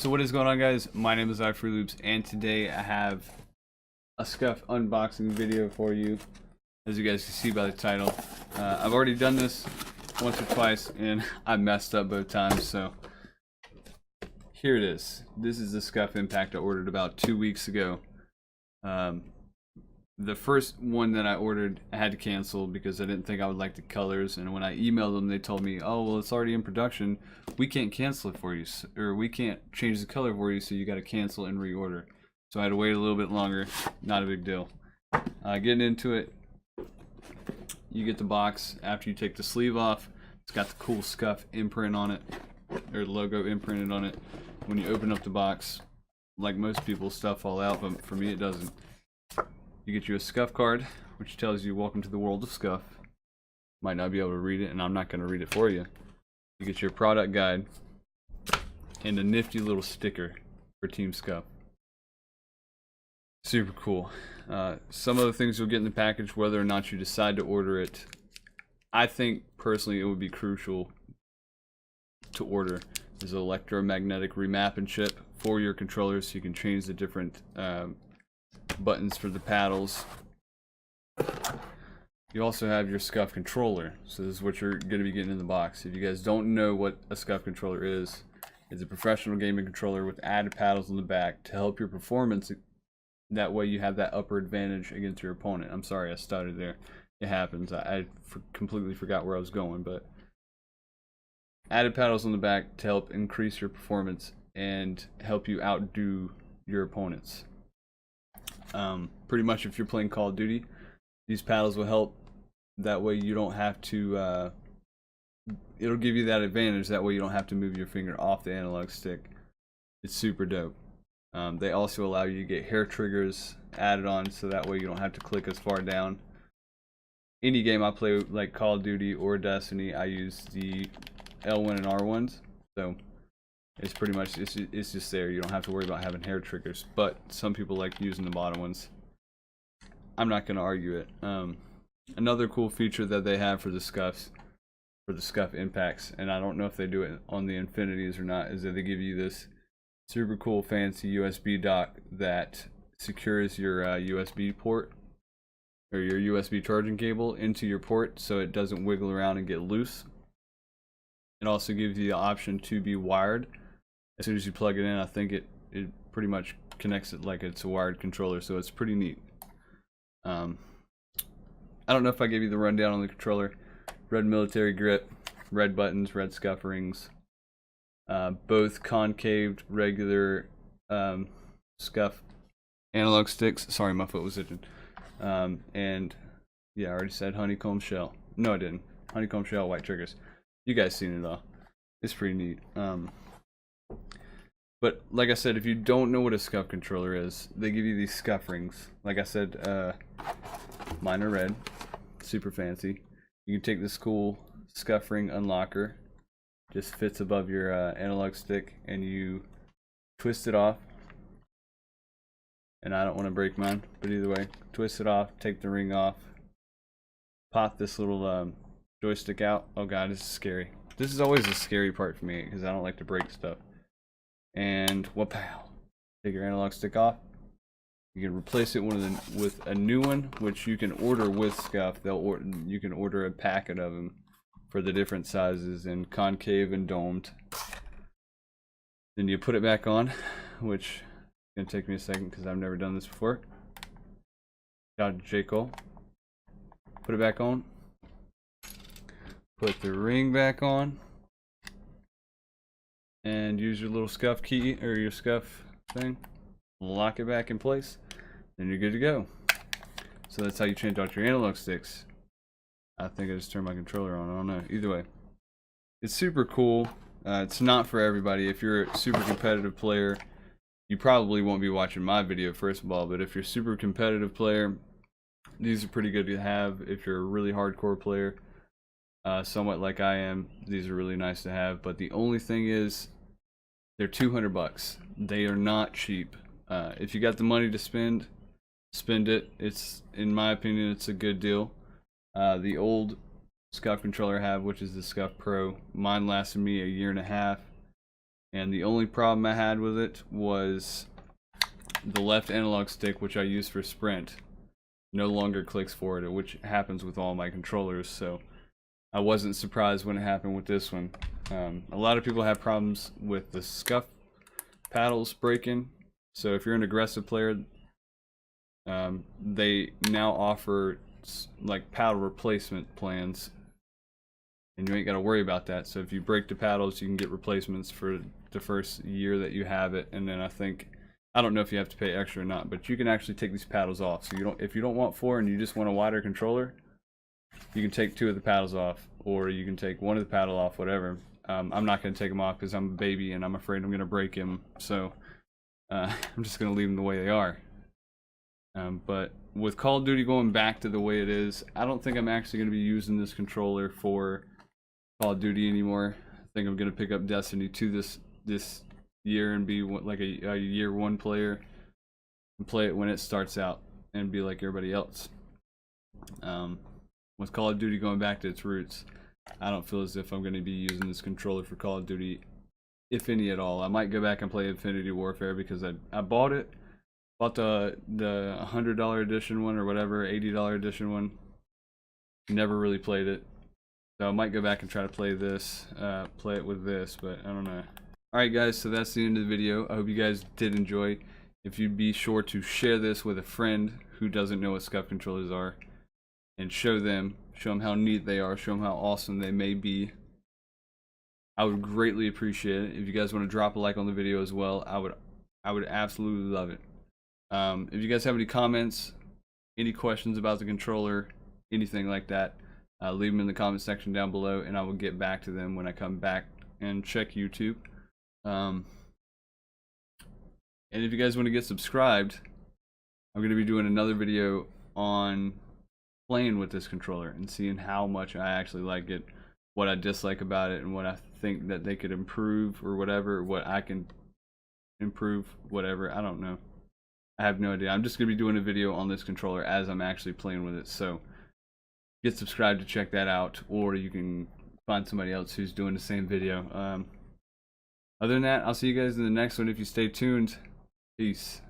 So what is going on, guys? My name is iFreeLoops, and today I have a Scuf unboxing video for you. As you guys can see by the title, I've already done this once or twice, and I messed up both times. So here it is. This is the Scuf Impact I ordered about 2 weeks ago. The first one that I ordered, I had to cancel because I didn't think I would like the colors. And when I emailed them, they told me, "Oh, well, it's already in production. We can't cancel it for you, or we can't change the color for you, so you got to cancel and reorder." So I had to wait a little bit longer. Not a big deal. Getting into it, you get the box after you take the sleeve off. It's got the cool Scuf imprint on it, or logo imprinted on it. When you open up the box, like most people, stuff fall out, but for me it doesn't. You get you a Scuf card, which tells you welcome to the world of Scuf. Might not be able to read it, and I'm not going to read it for you. You get your product guide and a nifty little sticker for Team Scuf. Super cool. Some of the things you'll get in the package, whether or not you decide to order it, I think personally it would be crucial to order, is an electromagnetic remapping chip for your controller, so you can change the different buttons for the paddles. You also have your Scuf controller, so this is what you're going to be getting in the box. If you guys don't know what a Scuf controller is, it's a professional gaming controller with added paddles on the back to help your performance. That way you have that upper advantage against your opponent. I'm sorry I stuttered there. It happens. I completely forgot where I was going, but added paddles on the back to help increase your performance and help you outdo your opponents. Pretty much if you're playing Call of Duty, these paddles will help. That way you don't have to, it'll give you that advantage. That way you don't have to move your finger off the analog stick. It's super dope. They also allow you to get hair triggers added on, so that way you don't have to click as far down. Any game I play, like Call of Duty or Destiny, I use the L1 and R1s. So it's pretty much, it's just there. You don't have to worry about having hair triggers, but some people like using the bottom ones. I'm not going to argue it. Another cool feature that they have for the Scufs, for the Scuf Impacts, and I don't know if they do it on the Infinities or not, is that they give you this super cool fancy USB dock that secures your USB port, or your USB charging cable, into your port so it doesn't wiggle around and get loose. It also gives you the option to be wired. As soon as you plug it in, I think it pretty much connects it like it's a wired controller, so it's pretty neat. I don't know if I gave you the rundown on the controller. Red military grip, red buttons, red Scuf rings. Both concaved, regular Scuf analog sticks. Sorry, my foot was itching. And yeah, I already said honeycomb shell. No, I didn't. Honeycomb shell, white triggers. You guys seen it all. It's pretty neat. But like I said, if you don't know what a Scuf controller is, they give you these Scuf rings. Like I said, mine are red, super fancy. You can take this cool Scuf ring unlocker, just fits above your analog stick, and you twist it off. And I don't want to break mine, but either way, twist it off, take the ring off, pop this little joystick out. Oh god, this is scary. This is always the scary part for me because I don't like to break stuff. And whoop-pow. Take your analog stick off. You can replace it with a new one, which you can order with Scuf. You can order a packet of them for the different sizes in concave and domed. Then you put it back on, which is going to take me a second because I've never done this before. Shout out to J. Cole. Put it back on. Put the ring back on. And use your little Scuf key, or your Scuf thing. Lock it back in place. Then you're good to go. So that's how you change out your analog sticks. I think I just turned my controller on. I don't know. Either way, it's super cool. It's not for everybody. If you're a super competitive player, you probably won't be watching my video first of all. But if you're a super competitive player, these are pretty good to have. If you're a really hardcore player, somewhat like I am, these are really nice to have. But the only thing is, they're $200. They are not cheap. If you got the money to spend it. It's, in my opinion, it's a good deal. The old Scuf controller I have, which is the Scuf Pro, mine lasted me a year and a half. And the only problem I had with it was the left analog stick, which I use for sprint, no longer clicks forward, which happens with all my controllers. So I wasn't surprised when it happened with this one. A lot of people have problems with the Scuf paddles breaking. So if you're an aggressive player, they now offer like paddle replacement plans, and you ain't got to worry about that. So if you break the paddles, you can get replacements for the first year that you have it, and then I don't know if you have to pay extra or not, but you can actually take these paddles off. So if you don't want 4 and you just want a wider controller, you can take 2 of the paddles off, or you can take 1 of the paddle off, whatever. I'm not going to take them off because I'm a baby and I'm afraid I'm going to break him. So I'm just going to leave them the way they are. But with Call of Duty going back to the way it is, I don't think I'm actually going to be using this controller for Call of Duty anymore. I think I'm going to pick up Destiny 2 this year and be like a year 1 player and play it when it starts out and be like everybody else. With Call of Duty going back to its roots, I don't feel as if I'm going to be using this controller for Call of Duty, if any at all. I might go back and play Infinity Warfare because I bought it. Bought the $100 edition one or whatever, $80 edition one. Never really played it. So I might go back and try to play this, play it with this, but I don't know. Alright guys, so that's the end of the video. I hope you guys did enjoy. If you'd be sure to share this with a friend who doesn't know what Scuf controllers are, and show them how neat they are, show them how awesome they may be. I would greatly appreciate it. If you guys want to drop a like on the video as well, I would absolutely love it. If you guys have any comments, any questions about the controller, anything like that, leave them in the comment section down below, and I will get back to them when I come back and check YouTube. And if you guys want to get subscribed, I'm going to be doing another video on playing with this controller and seeing how much I actually like it, what I dislike about it, and what I think that they could improve or whatever, what I can improve, whatever. I don't know. I have no idea. I'm just going to be doing a video on this controller as I'm actually playing with it. So get subscribed to check that out, or you can find somebody else who's doing the same video. Other than that, I'll see you guys in the next one if you stay tuned. Peace.